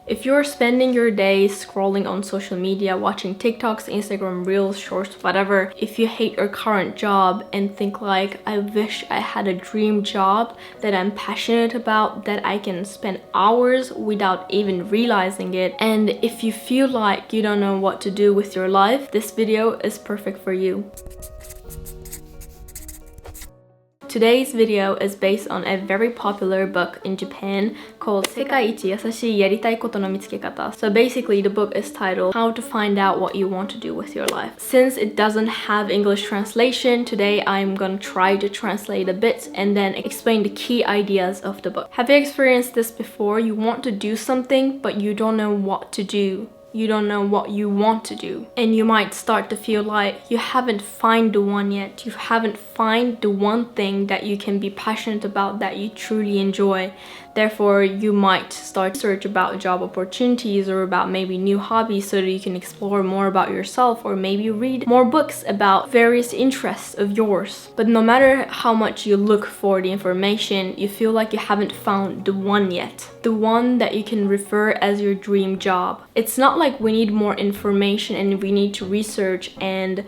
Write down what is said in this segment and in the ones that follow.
If you're spending your day scrolling on social media, watching TikToks, Instagram Reels, Shorts, whatever, if you hate your current job and think like, I wish I had a dream job that I'm passionate about, that I can spend hours without even realizing it, and if you feel like you don't know what to do with your life, this video is perfect for you. Today's video is based on a very popular book in Japan called 世界一優しいやりたいことの見つけ方. So basically the book is titled How to Find Out What You Want to Do with Your Life. Since it doesn't have English translation, today I'm gonna try to translate a bit and then explain the key ideas of the book. Have you experienced this before? You want to do something but you don't know what to do. You don't know what you want to do, and you might start to feel like you haven't found the one yet. You haven't found the one thing that you can be passionate about, that you truly enjoy. Therefore, you might start to search about job opportunities or about maybe new hobbies so that you can explore more about yourself, or maybe read more books about various interests of yours. But no matter how much you look for the information, you feel like you haven't found the one yet. The one that you can refer as your dream job. It's not like we need more information and we need to research and,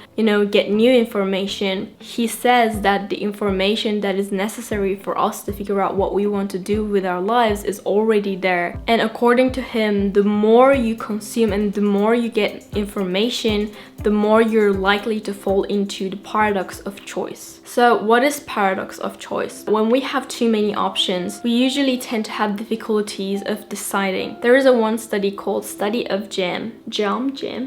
get new information. He says that the information that is necessary for us to figure out what we want to do with our lives is already there. And according to him, the more you consume and the more you get information, the more you're likely to fall into the paradox of choice. So what is paradox of choice? When we have too many options, we usually tend to have difficulties of deciding. There is one study called Study of Jam.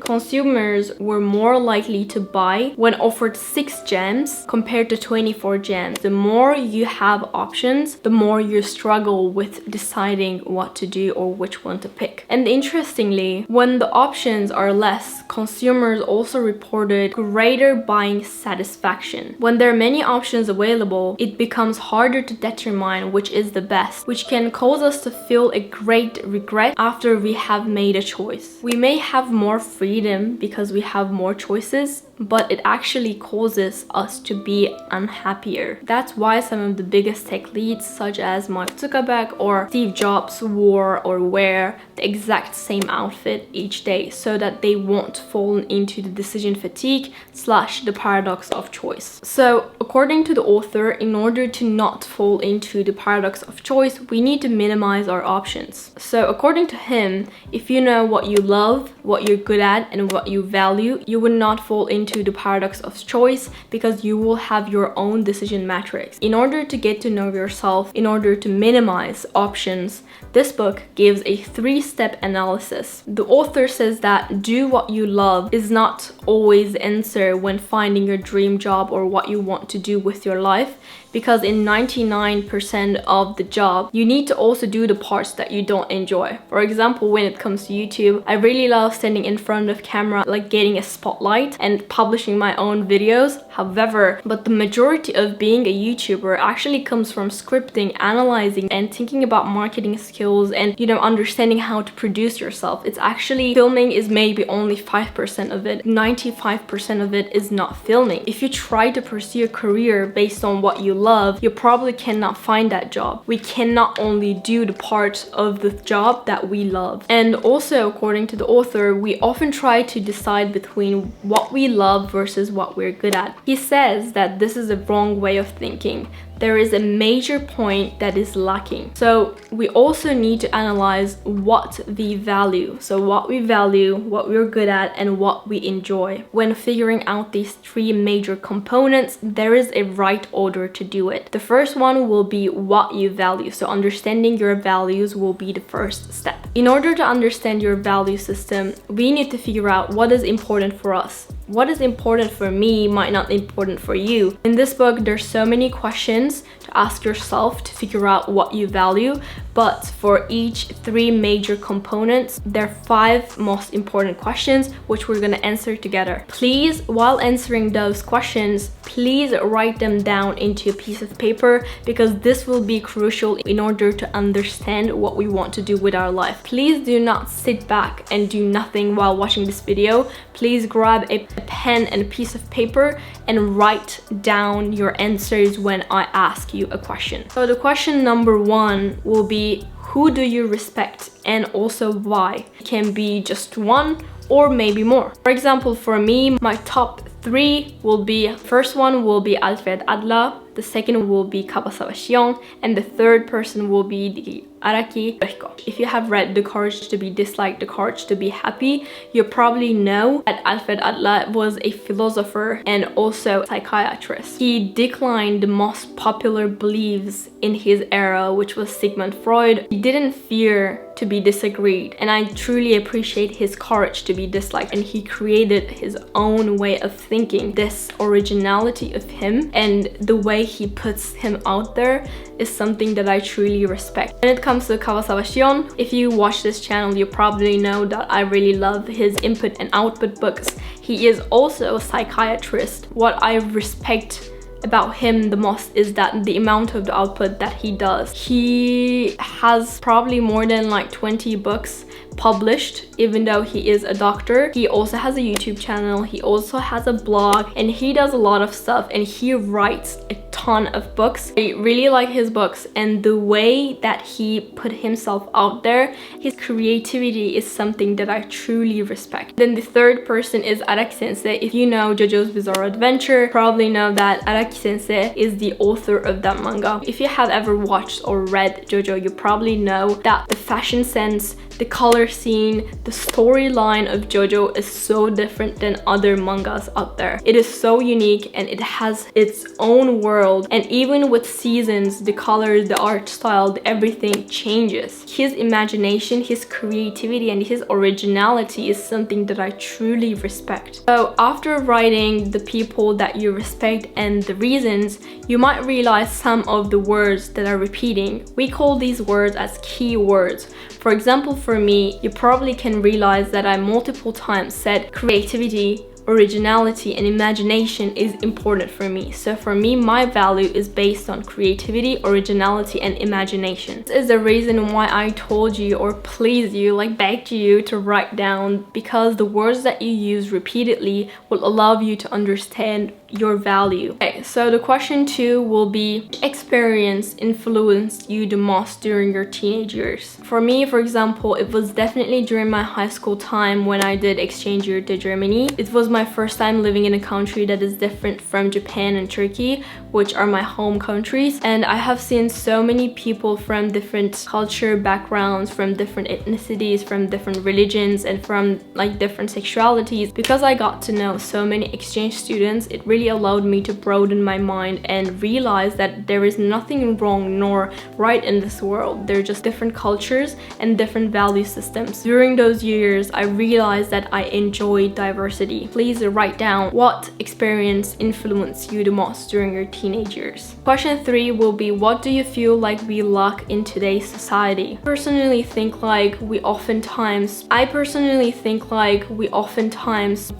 Consumers were more likely to buy when offered 6 jams compared to 24 jams. The more you have options, the more you struggle with deciding what to do or which one to pick. And interestingly, when the options are less, consumers also reported greater buying satisfaction. When there are many options available, it becomes harder to determine which is the best, which can cause us to feel a great regret after we have made a choice. We may have more freedom because we have more choices, but it actually causes us to be unhappier. That's why some of the biggest tech leads, such as Mark Zuckerberg or Steve Jobs, wore or wear the exact same outfit each day so that they won't fall into the decision fatigue / the paradox of choice. So according to the author, in order to not fall into the paradox of choice, we need to minimize our options. So according to him, if you know what you love, what you're good at, and what you value, you would not fall into the paradox of choice because you will have your own decision matrix. In order to get to know yourself, in order to minimize options, this book gives a 3-step analysis. The author says that do what you love is not always the answer when finding your dream job or what you want to do with your life, because in 99% of the job, you need to also do the parts that you don't enjoy. For example, when it comes to YouTube, I really love standing in front of camera, like getting a spotlight and publishing my own videos. However, but the majority of being a YouTuber actually comes from scripting, analyzing, and thinking about marketing skills and, understanding how to produce yourself. It's actually, filming is maybe only 5% of it. 95% of it is not filming. If you try to pursue a career based on what you love, you probably cannot find that job. We cannot only do the parts of the job that we love. And also, according to the author, we often try to decide between what we love versus what we're good at. He says that this is a wrong way of thinking. There is a major point that is lacking. So we also need to analyze what we value. So what we value, what we're good at, and what we enjoy. When figuring out these 3 major components, there is a right order to do it. The first one will be what you value. So understanding your values will be the first step. In order to understand your value system, we need to figure out what is important for us. What is important for me might not be important for you. In this book, there's so many questions to ask yourself to figure out what you value, but for each 3 major components, there are 5 most important questions which we're gonna answer together. Please, while answering those questions, please write them down into a piece of paper, because this will be crucial in order to understand what we want to do with our life. Please do not sit back and do nothing while watching this video. Please grab a a pen and a piece of paper and write down your answers when I ask you a question. So the question number 1 will be, who do you respect and also why? It can be just one or maybe more. For example, for me, my top 3 will be, first one will be Alfred Adler, the second will be Kawasawa Shion, and the third person will be the Araki Yoshiko. If you have read The Courage to be Disliked, The Courage to be Happy, you probably know that Alfred Adler was a philosopher and also a psychiatrist. He declined the most popular beliefs in his era, which was Sigmund Freud. He didn't fear to be disagreed, and I truly appreciate his courage to be disliked, and he created his own way of thinking. This originality of him and the way he puts him out there is something that I truly respect. When it comes to Kawasawa Shion, if you watch this channel, you probably know that I really love his input and output books. He is also a psychiatrist. What I respect about him the most is that the amount of the output that he does. He has probably more than like 20 books published, even though he is a doctor. He also has a YouTube channel, he also has a blog, and he does a lot of stuff, and he writes a ton of books. I really like his books and the way that he put himself out there. His creativity is something that I truly respect. Then the third person is Araki Sensei. If you know JoJo's Bizarre Adventure, you probably know that Araki Sensei is the author of that manga. If you have ever watched or read JoJo, you probably know that the fashion sense, the color scene, the storyline of JoJo is so different than other mangas out there. It is so unique and it has its own world, and even with seasons, the colors, the art style, everything changes. His imagination, his creativity, and his originality is something that I truly respect. So after writing the people that you respect and the reasons, you might realize some of the words that are repeating. We call these words as key words. For example, for me, you probably can realize that I multiple times said creativity, originality, and imagination is important for me. So for me, my value is based on creativity, originality, and imagination. This is the reason why I told you or pleased you, like begged you to write down, because the words that you use repeatedly will allow you to understand your value. Okay, so the question 2 will be, which experience influenced you the most during your teenage years? For me, for example, it was definitely during my high school time when I did exchange year to Germany. It was my first time living in a country that is different from Japan and Turkey, which are my home countries, and I have seen so many people from different culture backgrounds, from different ethnicities, from different religions, and from like different sexualities. Because I got to know so many exchange students, it really allowed me to broaden my mind and realize that there is nothing wrong nor right in this world. They're just different cultures and different value systems. During those years, I realized that I enjoyed diversity. Please write down what experience influenced you the most during your teenage years. Question 3 will be, what do you feel like we lack in today's society? I personally think like we oftentimes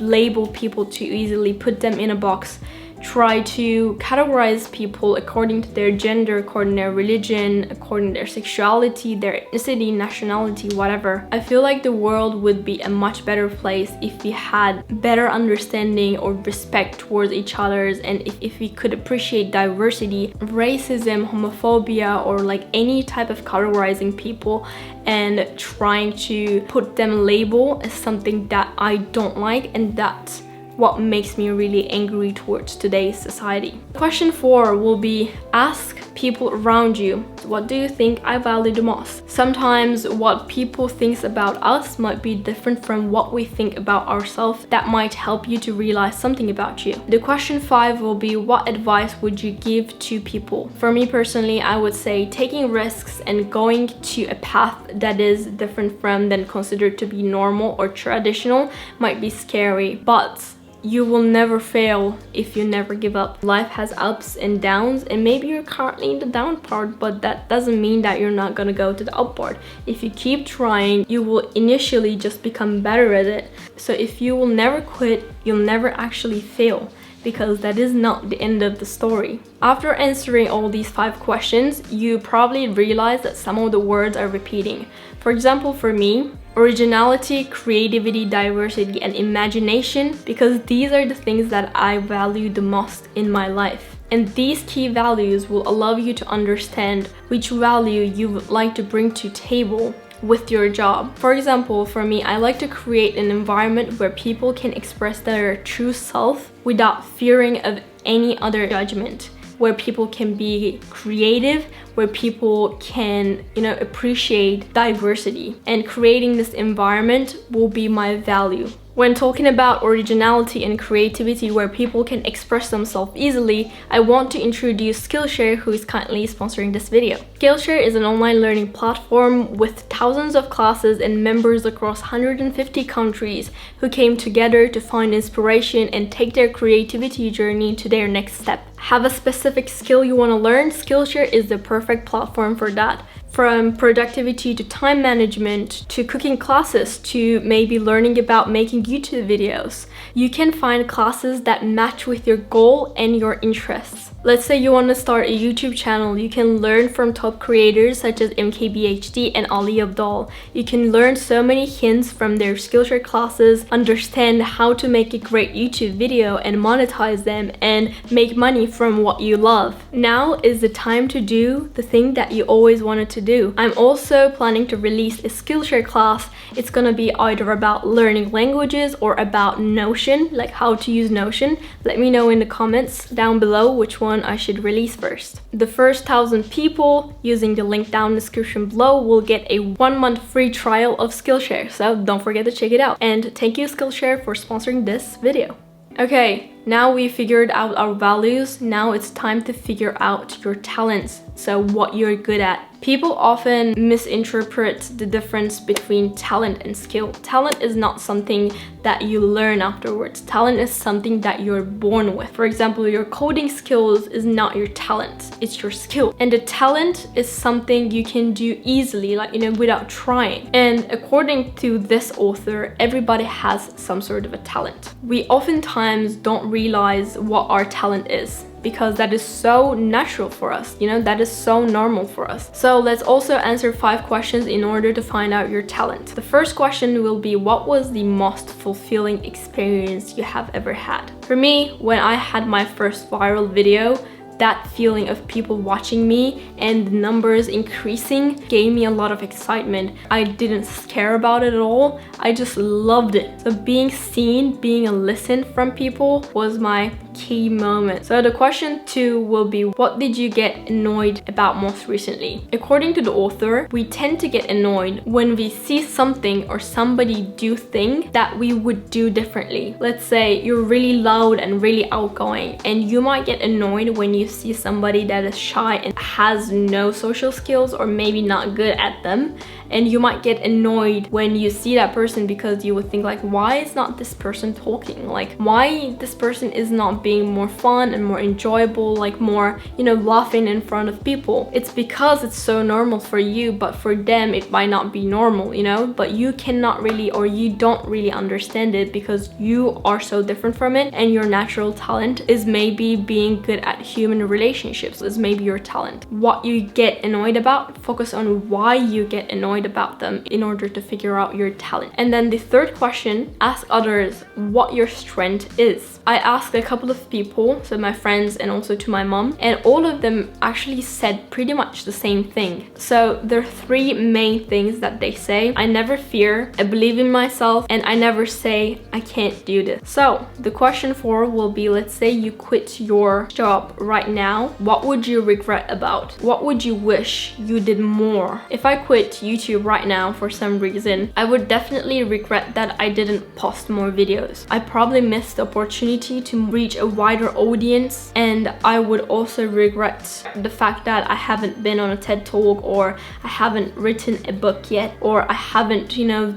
label people too easily, put them in a box, try to categorize people according to their gender, according to their religion, according to their sexuality, their ethnicity, nationality, whatever. I feel like the world would be a much better place if we had better understanding or respect towards each other's, and if we could appreciate diversity. Racism, homophobia, or like any type of categorizing people and trying to put them label is something that I don't like, and that's what makes me really angry towards today's society. Question 4 will be, ask people around you, what do you think I value the most? Sometimes what people think about us might be different from what we think about ourselves. That might help you to realize something about you. The question 5 will be, what advice would you give to people? For me personally, I would say taking risks and going to a path that is different from than considered to be normal or traditional might be scary, but you will never fail if you never give up. Life has ups and downs, and maybe you're currently in the down part, but that doesn't mean that you're not gonna go to the up part. If you keep trying, you will initially just become better at it. So if you will never quit, you'll never actually fail, because that is not the end of the story. After answering all these 5 questions, you probably realize that some of the words are repeating. For example, for me, originality, creativity, diversity, and imagination, because these are the things that I value the most in my life. And these key values will allow you to understand which value you would like to bring to table with your job. For example, for me, I like to create an environment where people can express their true self without fearing of any other judgment, where people can be creative, where people can, appreciate diversity. And creating this environment will be my value. When talking about originality and creativity where people can express themselves easily, I want to introduce Skillshare, who is kindly sponsoring this video. Skillshare is an online learning platform with thousands of classes and members across 150 countries who came together to find inspiration and take their creativity journey to their next step. Have a specific skill you want to learn? Skillshare is the perfect platform for that. From productivity to time management to cooking classes to maybe learning about making YouTube videos. You can find classes that match with your goal and your interests. Let's say you want to start a YouTube channel. You can learn from top creators such as MKBHD and Ali Abdal. You can learn so many hints from their Skillshare classes, understand how to make a great YouTube video and monetize them and make money from what you love. Now is the time to do the thing that you always wanted to do. I'm also planning to release a Skillshare class. It's gonna be either about learning languages or about Notion, like how to use Notion. Let me know in the comments down below which one I should release first. The first 1,000 people using the link down in the description below will get a 1-month free trial of Skillshare, so don't forget to check it out. And thank you Skillshare for sponsoring this video. Okay, now we figured out our values. Now it's time to figure out your talents, so what you're good at. People often misinterpret the difference between talent and skill. Talent is not something that you learn afterwards. Talent is something that you're born with. For example, your coding skills is not your talent, it's your skill. And the talent is something you can do easily, like, without trying. And according to this author, everybody has some sort of a talent. We oftentimes don't realize what our talent is, because that is so natural for us, that is so normal for us. So let's also answer 5 questions in order to find out your talent. The first question will be, what was the most fulfilling experience you have ever had? For me, when I had my first viral video, that feeling of people watching me and the numbers increasing gave me a lot of excitement. I didn't care about it at all. I just loved it. So being seen, being listened from people was my key moment. So the question 2 will be, what did you get annoyed about most recently? According to the author, we tend to get annoyed when we see something or somebody do things that we would do differently. Let's say you're really loud and really outgoing, and you might get annoyed when you see somebody that is shy and has no social skills or maybe not good at them. And you might get annoyed when you see that person because you would think like, why is not this person talking? Like, why this person is not being more fun and more enjoyable, like more, laughing in front of people? It's because it's so normal for you, but for them it might not be normal, but you cannot really, or you don't really understand it because you are so different from it, and your natural talent is maybe being good at human relationships is maybe your talent. What you get annoyed about, focus on why you get annoyed about them in order to figure out your talent. And then the third question, ask others what your strength is. I asked a couple of people, so my friends and also to my mom, and all of them actually said pretty much the same thing. So there are 3 main things that they say. I never fear, I believe in myself, and I never say I can't do this. So the question 4 will be, let's say you quit your job right now. What would you regret about? What would you wish you did more? If I quit YouTube right now for some reason, I would definitely regret that I didn't post more videos. I probably missed the opportunity to reach a wider audience, and I would also regret the fact that I haven't been on a TED Talk, or I haven't written a book yet, or I haven't,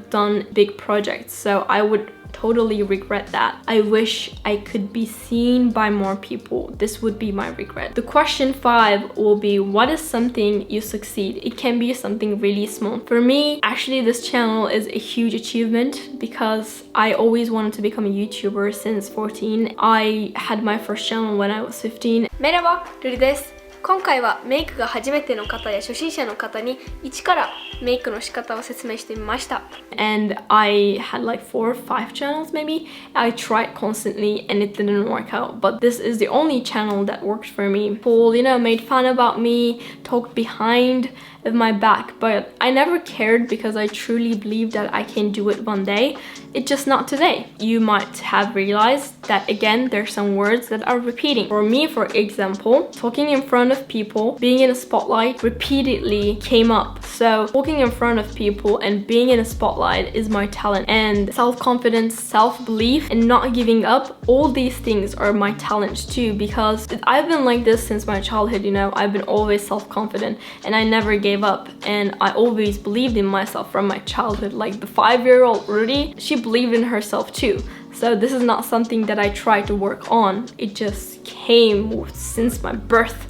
done big projects. So I would totally regret that. I wish I could be seen by more people. This would be my regret. The question 5 will be, what is something you succeed? It can be something really small. For me, actually this channel is a huge achievement because I always wanted to become a YouTuber since 14. I had my first channel when I was 15. Merhaba, Ruri desu. 今回はメイクが初めての方や初心者の方に一からメイクの仕方を説明してみました。And I had like 4 or 5 channels maybe. I tried constantly and it didn't work out. But this is the only channel that worked for me. People, made fun about me, talked behind of my back, but I never cared because I truly believe that I can do it one day. It's just not today. You might have realized that again, there's some words that are repeating. For me, for example, talking in front of people, being in a spotlight repeatedly came up. So talking in front of people and being in a spotlight is my talent. And self-confidence, self-belief, and not giving up, all these things are my talents too, because I've been like this since my childhood, I've been always self-confident and I never gave up, and I always believed in myself from my childhood. Like the 5-year-old Rudy, she believed in herself too. So this is not something that I try to work on. It just came since my birth.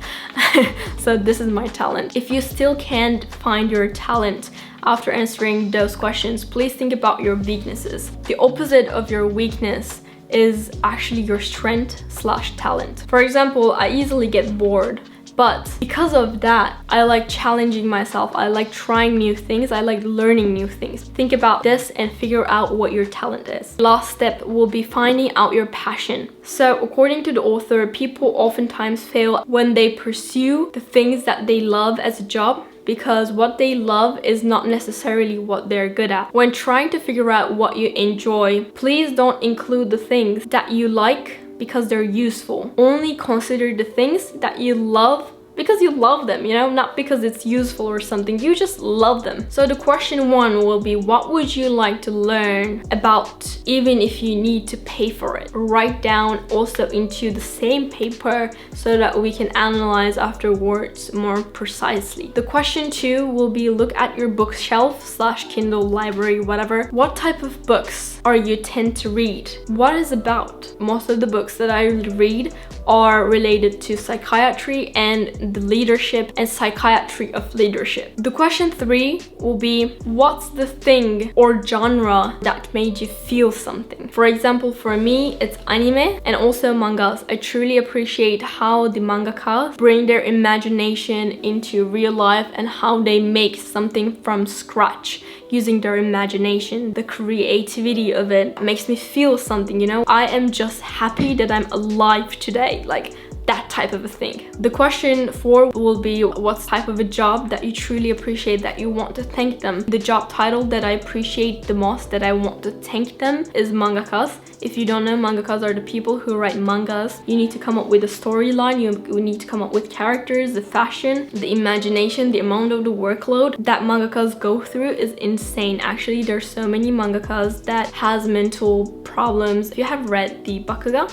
So this is my talent. If you still can't find your talent after answering those questions, please think about your weaknesses. The opposite of your weakness is actually your strength/talent. For example, I easily get bored. But because of that, I like challenging myself. I like trying new things. I like learning new things. Think about this and figure out what your talent is. Last step will be finding out your passion. So according to the author, people oftentimes fail when they pursue the things that they love as a job, because what they love is not necessarily what they're good at. When trying to figure out what you enjoy, please don't include the things that you like because they're useful. Only consider the things that you love because you love them, not because it's useful or something. You just love them. So the question 1 will be, what would you like to learn about even if you need to pay for it? Write down also into the same paper so that we can analyze afterwards more precisely. The question 2 will be, look at your bookshelf/Kindle library, whatever. What type of books are you tend to read? What is about? Most of the books that I read are related to psychiatry and the leadership and psychiatry of leadership. The question 3 will be, what's the thing or genre that made you feel something? For example, for me, it's anime and also mangas. I truly appreciate how the mangaka bring their imagination into real life and how they make something from scratch using their imagination. The creativity of it makes me feel something, I am just happy that I'm alive today. Like that type of a thing. The question 4 will be, what type of a job that you truly appreciate that you want to thank them? The job title that I appreciate the most that I want to thank them is mangakas. If you don't know, mangakas are the people who write mangas. You need to come up with a storyline, you need to come up with characters, the fashion, the imagination, the amount of the workload that mangakas go through is insane. Actually, there's so many mangakas that has mental problems. If you have read the Bakugan,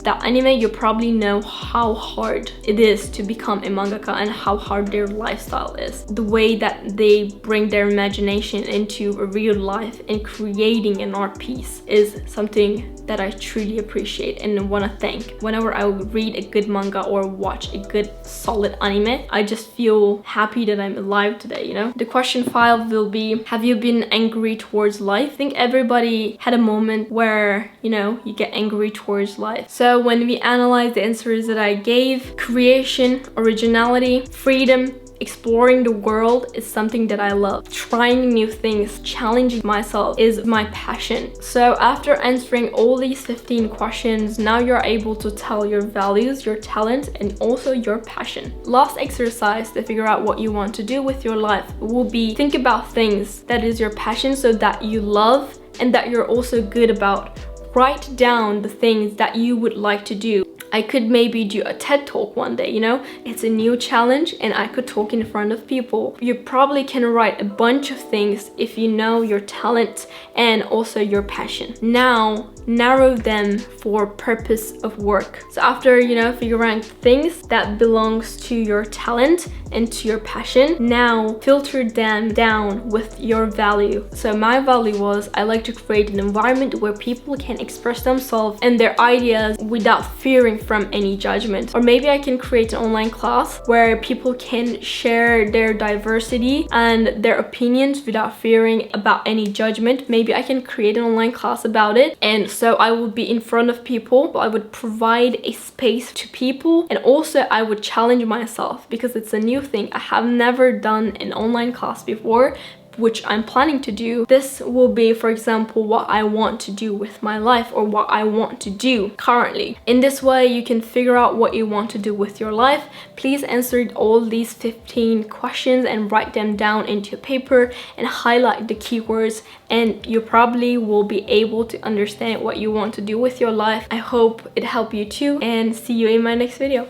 that anime, you probably know how hard it is to become a mangaka and how hard their lifestyle is. The way that they bring their imagination into a real life and creating an art piece is something that I truly appreciate and want to thank. Whenever I read a good manga or watch a good solid anime, I just feel happy that I'm alive today, The question 5 will be, have you been angry towards life? I think everybody had a moment where, you get angry towards life. So when we analyze the answers that I gave, creation, originality, freedom, exploring the world is something that I love. Trying new things, challenging myself is my passion. So after answering all these 15 questions, now you're able to tell your values, your talent, and also your passion. Last exercise to figure out what you want to do with your life will be, think about things that is your passion, so that you love and that you're also good about. Write down the things that you would like to do. I could maybe do a TED talk one day, It's a new challenge and I could talk in front of people. You probably can write a bunch of things if you know your talent and also your passion. Now, narrow them for purpose of work. So after, figuring things that belongs to your talent and to your passion, now filter them down with your value. So my value was, I like to create an environment where people can express themselves and their ideas without fearing from any judgment. Or maybe I can create an online class where people can share their diversity and their opinions without fearing about any judgment. Maybe I can create an online class about it, and so I would be in front of people. I would provide a space to people, and also I would challenge myself because it's a new thing. I have never done an online class before, which I'm planning to do. This will be, for example, what I want to do with my life, or what I want to do currently. In this way, you can figure out what you want to do with your life. Please answer all these 15 questions and write them down into a paper and highlight the keywords, and you probably will be able to understand what you want to do with your life. I hope it helped you too, and see you in my next video.